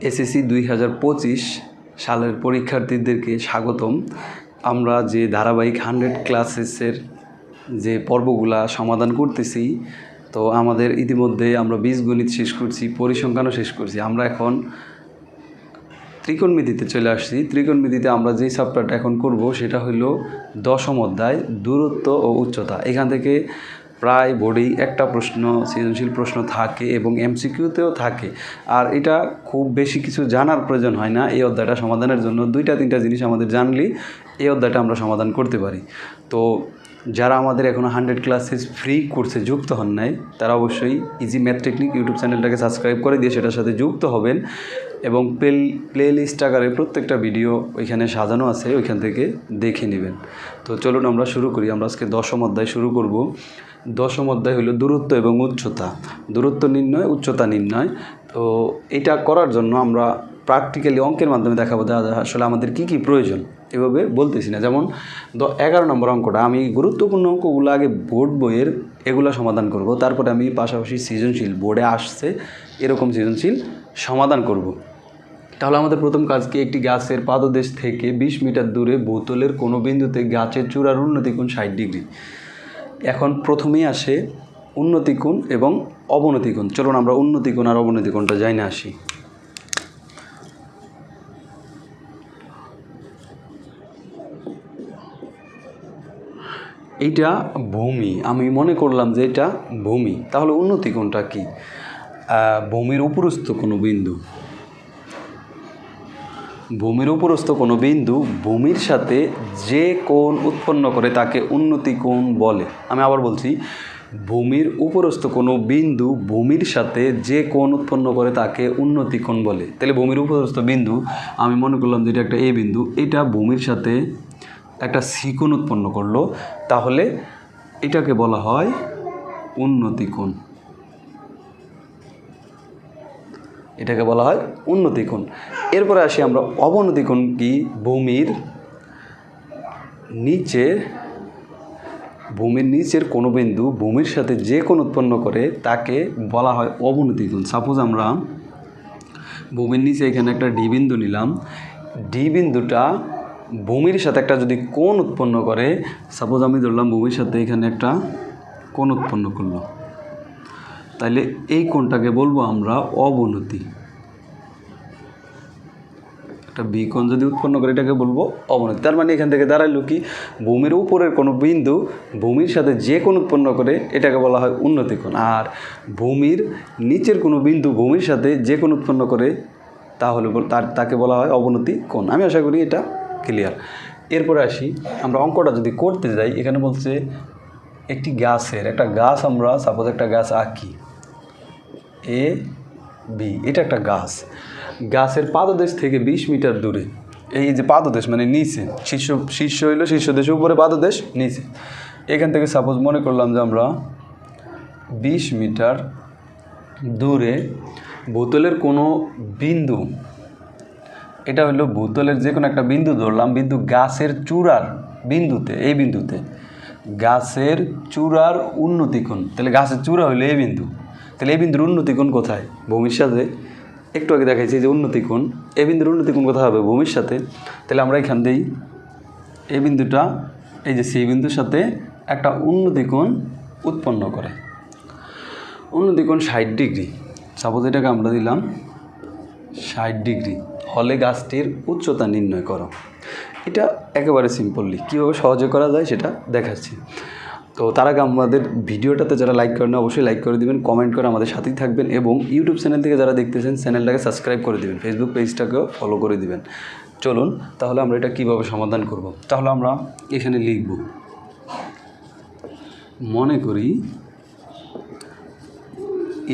SSC 2025 সালের পরীক্ষার্থীদেরকে স্বাগতম। আমরা যে ধারাবাহিক 100 ক্লাসেসের যে পর্বগুলা সমাধান করতেছি, তো আমাদের ইতিমধ্যে আমরা বীজগণিত শেষ করছি, পরিসংখ্যানও শেষ করছি। আমরা এখন ত্রিকোণমিতিতে চলে আসছি। ত্রিকোণমিতিতে আমরা যেই চ্যাপ্টারটা এখন করব সেটা হলো 10ম অধ্যায়, দূরত্ব ও উচ্চতা। এখান থেকে প্রায় বোর্ডেই একটা প্রশ্ন, সৃজনশীল প্রশ্ন থাকে এবং এমসিকিউতেও থাকে। আর এটা খুব বেশি কিছু জানার প্রয়োজন হয় না এই অধ্যায়টা সমাধানের জন্য। 2-3টা জিনিস আমাদের জানলেই এই অধ্যায়টা আমরা সমাধান করতে পারি। তো যারা আমাদের এখনও 100 ক্লাসেস ফ্রি কোর্সে যুক্ত হন নাই, তারা অবশ্যই ইজি ম্যাথ টেকনিক ইউটিউব চ্যানেলটাকে সাবস্ক্রাইব করে দিয়ে সেটার সাথে যুক্ত হবেন এবং প্লে লিস্ট আকারে প্রত্যেকটা ভিডিও ওইখানে সাজানো আছে, ওইখান থেকে দেখে নেবেন। তো চলুন আমরা শুরু করি। আমরা আজকে 10ম অধ্যায় শুরু করব। 10ম অধ্যায় হলো দূরত্ব এবং উচ্চতা, দূরত্ব নির্ণয়, উচ্চতা নির্ণয়। তো এটা করার জন্য আমরা প্র্যাকটিক্যালি অঙ্কের মাধ্যমে দেখাবো আসলে আমাদের কি কি প্রয়োজন। এভাবে বলতেছি না। যেমন 11 নম্বর অঙ্কটা, আমি গুরুত্বপূর্ণ অঙ্কগুলো আগে বোর্ড বইয়ের এগুলো সমাধান করব, তারপরে আমি পাশাপাশি সৃজনশীল বোর্ডে আসছে এরকম সৃজনশীল সমাধান করব। তাহলে আমাদের প্রথম কাজ কি, একটি গাছের পাদদেশ থেকে 20 মিটার দূরে বোতলের কোনো বিন্দুতে গাছের চূড়ার উন্নতি কোণ 60 ডিগ্রি। এখন প্রথমেই আসে উন্নতি কোণ এবং অবনতি কোণ। চলুন আমরা উন্নতি কোণ আর অবনতি কোণটা জানি আসি। এইটা ভূমি, আমি মনে করলাম যে এটা ভূমি। তাহলে উন্নতি কোণটা কি? ভূমির উপরস্থ কোনো বিন্দু, ভূমির উপরস্থ কোনো বিন্দু ভূমির সাথে যে কোণ উৎপন্ন করে তাকে উন্নতি কোণ বলে। আমি আবার বলছি, ভূমির উপরস্থ কোনো বিন্দু ভূমির সাথে যে কোণ উৎপন্ন করে তাকে উন্নতি কোণ বলে। তাহলে ভূমির উপরস্থ বিন্দু, আমি মনে করলাম যে এটা একটা এ বিন্দু, এটা ভূমির সাথে একটা সি কোণ উৎপন্ন করলো, তাহলে এটাকে বলা হয় উন্নতি কোণ। এটাকে বলা হয় উন্নতি কোণ। এরপরে আসি আমরা অবনতি কোণ কি, ভূমির নিচের কোনো বিন্দু ভূমির সাথে যে কোণ উৎপন্ন করে তাকে বলা হয় অবনতি কোণ। সাপোজ আমরা ভূমির নিচে এখানে একটা ডি বিন্দু নিলাম, ডি বিন্দুটা ভূমির সাথে একটা যদি কোণ উৎপন্ন করে, সাপোজ আমি ধরলাম ভূমির সাথে এখানে একটা কোণ উৎপন্ন করলো, তাইলে এই কোণটাকে বলবো আমরা অবনতি। একটা বি কোণ যদি উৎপন্ন করে এটাকে বলবো অবনতি। তার মানে এখান থেকে দাঁড়াইলো কি, ভূমির উপরের কোনো বিন্দু ভূমির সাথে যে কোণ উৎপন্ন করে এটাকে বলা হয় উন্নতি কোণ, আর ভূমির নিচের কোনো বিন্দু ভূমির সাথে যে কোণ উৎপন্ন করে তাহলে তাকে বলা হয় অবনতি কোণ। আমি আশা করি এটা ক্লিয়ার। এরপরে আসি, আমরা অঙ্কটা যদি করতে যাই, এখানে বলছে একটি গাছের, একটা গাছ আমরা সাপোজ একটা গাছ আঁকি, এ বি, এটা একটা গাছ। গাছের পাদদেশ থেকে 20 মিটার দূরে, এই যে পাদদেশ মানে নিচে, শীর্ষ হইলো শীর্ষদেশ, উপরে পাদদেশ নিচে। এখান থেকে সাপোজ মনে করলাম যে আমরা 20 মিটার দূরে বোতলের কোনো বিন্দু, এটা হলো বোতলের যে কোনো একটা বিন্দু ধরলাম, বিন্দু গাছের চূড়ার বিন্দুতে, এই বিন্দুতে গাছের চূড়ার উন্নতি কোণ। তাহলে গাছের চূড়া হইলো এই বিন্দু, তাহলে এই বিন্দুর উন্নতি কোণ কোথায়? ভূমির সাথে। একটু আগে দেখাইছি যে উন্নতি কোণ, এই বিন্দুর উন্নতি কোণ কোথায় হবে? ভূমির সাথে। তাহলে আমরা এখান দিয়েই এই বিন্দুটা, এই যে সেই বিন্দুর সাথে একটা উন্নতি কোণ উৎপন্ন করে, উন্নতি কোণ 60 ডিগ্রি। সাপোজ এটাকে আমরা দিলাম 60 ডিগ্রি হলে গাছটির উচ্চতা নির্ণয় করো। এটা একেবারে সিম্পলি কীভাবে সহজে করা যায় সেটা দেখাচ্ছি। তো তার আগে আমাদের ভিডিওটাতে যারা লাইক করেন অবশ্যই লাইক করে দিবেন, কমেন্ট করে আমাদের সাথেই থাকবেন এবং ইউটিউব চ্যানেল থেকে যারা দেখতেছেন চ্যানেলটাকে সাবস্ক্রাইব করে দিবেন, ফেসবুক পেজটাকেও ফলো করে দিবেন। চলুন তাহলে আমরা এটা কীভাবে সমাধান করব। তাহলে আমরা এখানে লিখব, মনে করি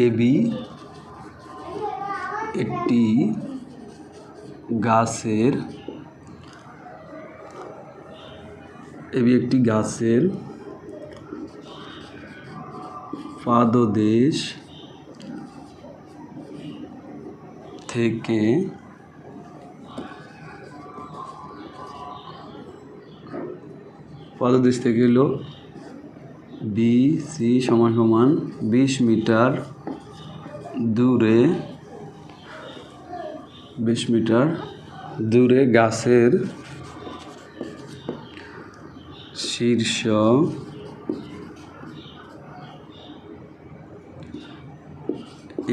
এবি একটি গাছের পাদদেশ থেকে হলো BC সমান 20 মিটার দূরে 20 মিটার দূরে গাছের শীর্ষ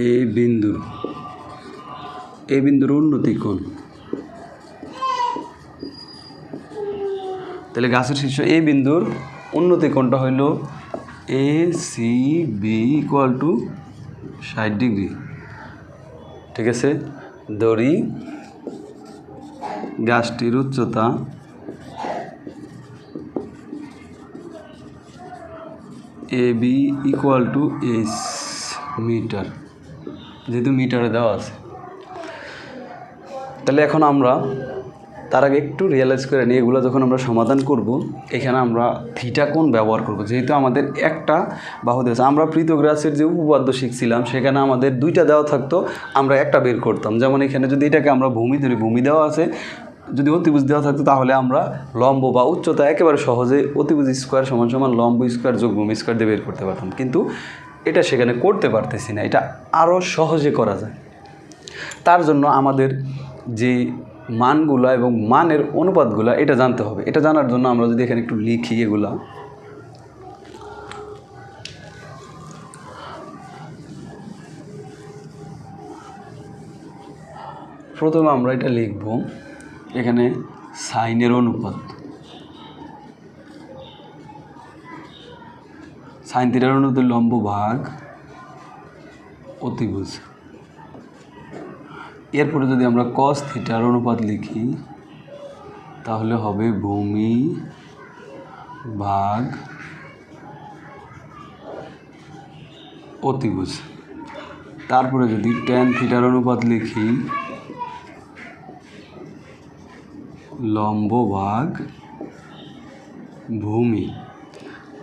এ বিন্দুর উন্নতি কোণ। তাহলে গাছের শীর্ষ এ বিন্দুর উন্নতি কোণটা হইল ACB = 60 ডিগ্রি। ঠিক আছে, ধরি গাছটির উচ্চতা AB = H মিটার, যেহেতু মিটারে দেওয়া আছে। তাহলে এখন আমরা তার আগে একটু রিয়েলাইজ করে নিই, এগুলো যখন আমরা সমাধান করব এখানে আমরা থিটা কোণ ব্যবহার করব। যেহেতু আমাদের একটা বাহু দেওয়া আছে, আমরা পৃথক-রাশির যে উপপাদ্য শিখছিলাম সেখানে আমাদের দুইটা দেওয়া থাকতো, আমরা একটা বের করতাম। যেমন এখানে যদি এটাকে আমরা ভূমি ধরি, ভূমি দেওয়া আছে, যদি অতিভুজ দেওয়া থাকতো তাহলে আমরা লম্ব বা উচ্চতা একেবারে সহজে অতিভুজ স্কোয়ার সমান লম্ব স্কোয়ার যোগ ভূমি স্কোয়ার দিয়ে বের করতে পারতাম, কিন্তু এটা সেখানে করতে পারতেছি না। এটা আরও সহজে করা যায়। তার জন্য আমাদের যে মানগুলা এবং মানের অনুপাতগুলা এটা জানতে হবে। এটা জানার জন্য আমরা যদি এখানে একটু লিখি, এগুলা প্রথমে আমরা এটা লিখব, এখানে সাইনের অনুপাত, সাইন থিটার অনুপাত লম্ব ভাগ অতিভুজ। এরপরে যদি আমরা কস থিটার অনুপাত লিখি তাহলে হবে ভূমি ভাগ অতিভুজ। তারপরে যদি ট্যান থিটার অনুপাত লিখি লম্ব ভাগ ভূমি।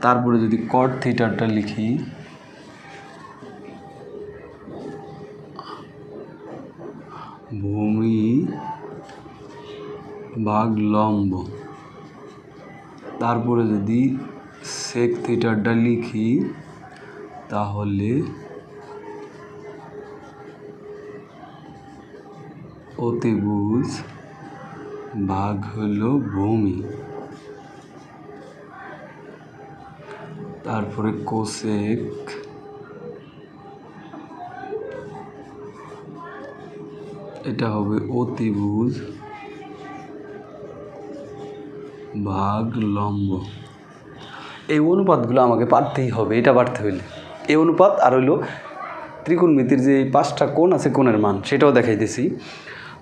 তারপরে যদি কট থিটারটা লিখি ভূমি ভাগ লম্ব। তারপরে যদি সেক থিটারটা লিখি তাহলে অতিভুজ ভাগ হলো ভূমি। তারপরে কোসেক এটা হবে অতিভুজ ভাগ লম্ব। এই অনুপাতগুলো আমাকে পারতেই হবে, এটা পারতে হইলে এই অনুপাত আর হইলো ত্রিকোণমিতির যে 5টা কোণ আছে কোণের মান সেটাও দেখাইতেছি।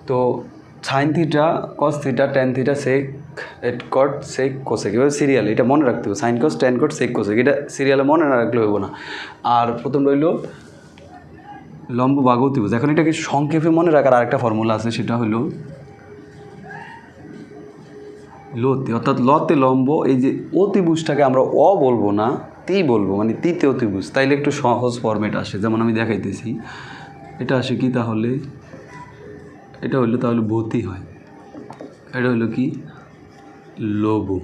তো sine theta, cos theta, tan theta, sec, cot, sec, cosec, এভাবে সিরিয়াল এটা মনে রাখতে হবে। Sine cos, tan cot, sec, cosec এটা সিরিয়ালে মনে না রাখলে হইব না। আর প্রথম রইল লম্ব ভাগ অতিভুজ। এখন এটাকে সংক্ষেপে মনে রাখার আরেকটা ফর্মুলা আছে, সেটা হলো লতে, অর্থাৎ লতে লম্ব। এই যে অতিভুজটাকে আমরা অ বলবো না, তি বলবো, মানে তিতে অতিভুজ, তাইলে একটু সহজ ফর্মেট আসে। যেমন আমি দেখাইতেছি, এটা আসে কি তাহলে, এটা হইলো তাহলে ভূতি হয়, এটা হইলো কি লবু,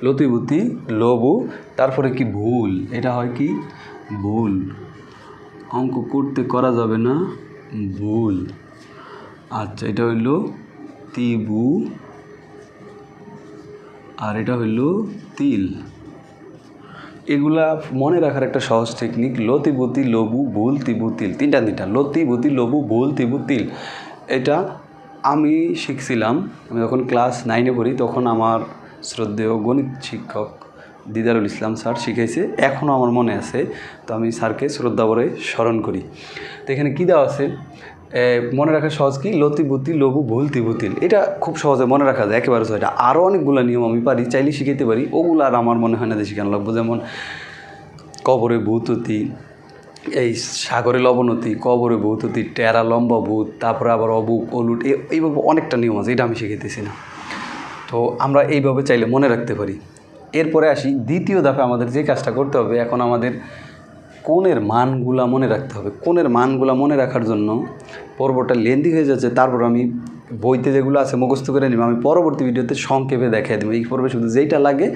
লতিভূতি লবু। তারপরে কি ভুল, এটা হয় কি ভুল, অঙ্ক করতে করা যাবে না, ভুল। আচ্ছা, এটা হইলো তিবু আর এটা হইলো তিল। এগুলা মনে রাখার একটা সহজ টেকনিক, লতিভূতি লবু ভুল তিবু তিল, তিনটা লতিভূতি লবু ভুল তিবু তিল। এটা আমি শিখছিলাম, আমি যখন ক্লাস 9-এ পড়ি তখন আমার শ্রদ্ধেয় গণিত শিক্ষক দিদারুল ইসলাম স্যার শিখাইছে, এখনও আমার মনে আছে। তো আমি স্যারকে শ্রদ্ধা ভরে স্মরণ করি। তো এখানে কী দেওয়া আছে মনে রাখা সহজ, কি লতিভূতি লবু ভুল তিবু তিল, এটা খুব সহজে মনে রাখা যায় একেবারে সহজে। আরও অনেকগুলো নিয়ম আমি পারি, চাইলে শিখাইতে পারি, ওগুলো আর আমার মনে হয় না যে শিখানো লাগবো। যেমন কবরে ভূততি, এই সাগরে লবণতি, কবরে ভূততি, টেরা লম্বা ভূত, তারপরে আবার অবুক অলুট, এইভাবে অনেকটা নিয়ম আছে, এটা আমি শিখাইতেছি না। তো আমরা এইভাবে চাইলে মনে রাখতে পারি। এরপরে আসি দ্বিতীয় ধাপে, আমাদের যে কাজটা করতে হবে, এখন আমাদের কোণের মানগুলা মনে রাখতে হবে। কোণের মানগুলা মনে রাখার জন্য পর্বটা লেন্দি হয়ে যাচ্ছে, তারপর আমি বইতে যেগুলো আছে মুখস্থ করে নিব, আমি পরবর্তী ভিডিওতে সংক্ষেপে দেখাই দেবো। এই পর্বে শুধু যেইটা লাগে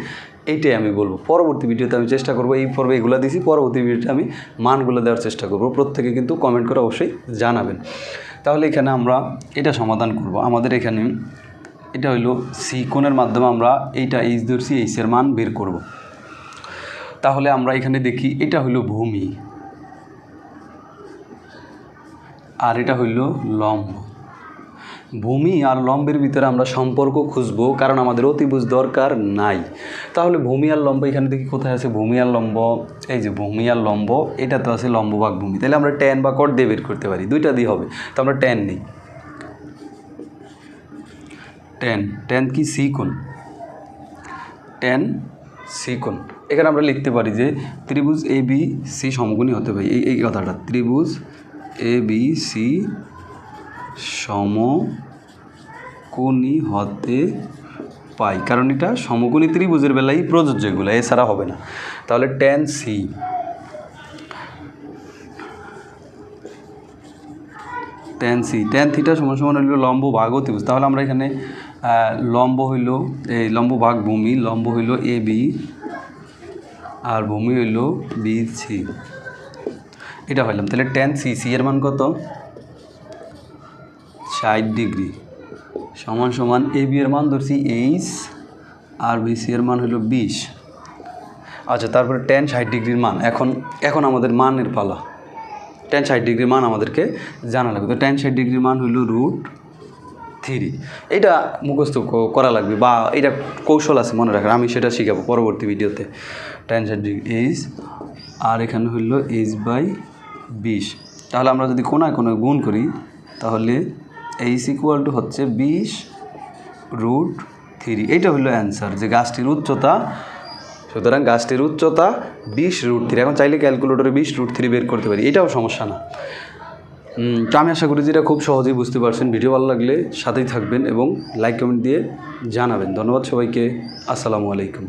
এইটাই আমি বলবো। পরবর্তী ভিডিওতে আমি চেষ্টা করবো, এই পর্বে এগুলো দিছি, পরবর্তী ভিডিওতে আমি মানগুলো দেওয়ার চেষ্টা করবো। প্রত্যেকে কিন্তু কমেন্ট করে অবশ্যই জানাবেন। তাহলে এখানে আমরা এটা সমাধান করব। আমাদের এখানে এটা হইল সি কোণের মাধ্যমে আমরা এইটা এইচ ধরছি, এইচের মান বের করব। তাহলে আমরা এখানে দেখি এটা হইল ভূমি আর এটা হইল লম্ব। ভূমি আর লম্বের ভিতরে আমরা সম্পর্ক খুঁজব, কারণ আমাদের অতিভুজ দরকার নাই। তাহলে ভূমি আর লম্ব এখানে দেখি কোথায় আছে ভূমি আর লম্ব, এই যে ভূমি আর লম্ব, এটা তো আছে লম্ব ভাগ ভূমি। তাহলে আমরা ট্যান বা কট দিয়ে বের করতে পারি, দুইটা দিয়ে হবে। তো আমরা ট্যান নিই, ট্যান কি সি কোণ, ট্যান সি কোণ। এখানে আমরা লিখতে পারি যে ত্রিভুজ এ বি সি সমকোণী হতে পারে, এই কথাটা, ত্রিভুজ এ বি সি সমকোণী হতে পাই, কারণ এটা সমকোণী ত্রিভুজের বেলায় প্রযোজ্য, এগুলো এছাড়া হবে না। তাহলে ট্যান সি, ট্যান থিটা সমান সমান হইল লম্ব ভাগ অতিভুজ। তাহলে আমরা এখানে লম্ব হইল এই লম্ব ভাগ ভূমি, লম্ব হইল এ বি আর ভূমি হইল বি সি, এটা হইলাম। তাহলে ট্যান সি, সি এর মান কত 60 ডিগ্রি, সমান সমান এ বি এর মান ধরছি এইচ আর বি সি এর মান হইল 20। আচ্ছা, তারপরে ট্যান 60 ডিগ্রির মান, এখন আমাদের মানের পালা। ট্যান 60 ডিগ্রির মান আমাদেরকে জানা লাগবে। তো ট্যান 60 ডিগ্রির মান হইল √3। এটা মুখস্থ করা লাগবে বা এটা কৌশল আছে মনে রাখার, আমি সেটা শিখাবো পরবর্তী ভিডিওতে। ট্যান 60 ডিগ্রি এইচ আর এখানে হইল h/20। তাহলে আমরা যদি কোনায় কোনায় গুণ করি তাহলে এইচ ইকুয়াল টু হচ্ছে 20√3। এইটা হইল অ্যান্সার, যে গাছটির উচ্চতা। সুতরাং গাছটির উচ্চতা 20√3। এখন চাইলে ক্যালকুলেটরে 20√3 বের করতে পারি, এটাও সমস্যা না। তো আমি আশা করি যে এটা খুব সহজেই বুঝতে পারছেন। ভিডিও ভালো লাগলে সাথেই থাকবেন এবং লাইক কমেন্ট দিয়ে জানাবেন। ধন্যবাদ সবাইকে, আসসালামু আলাইকুম।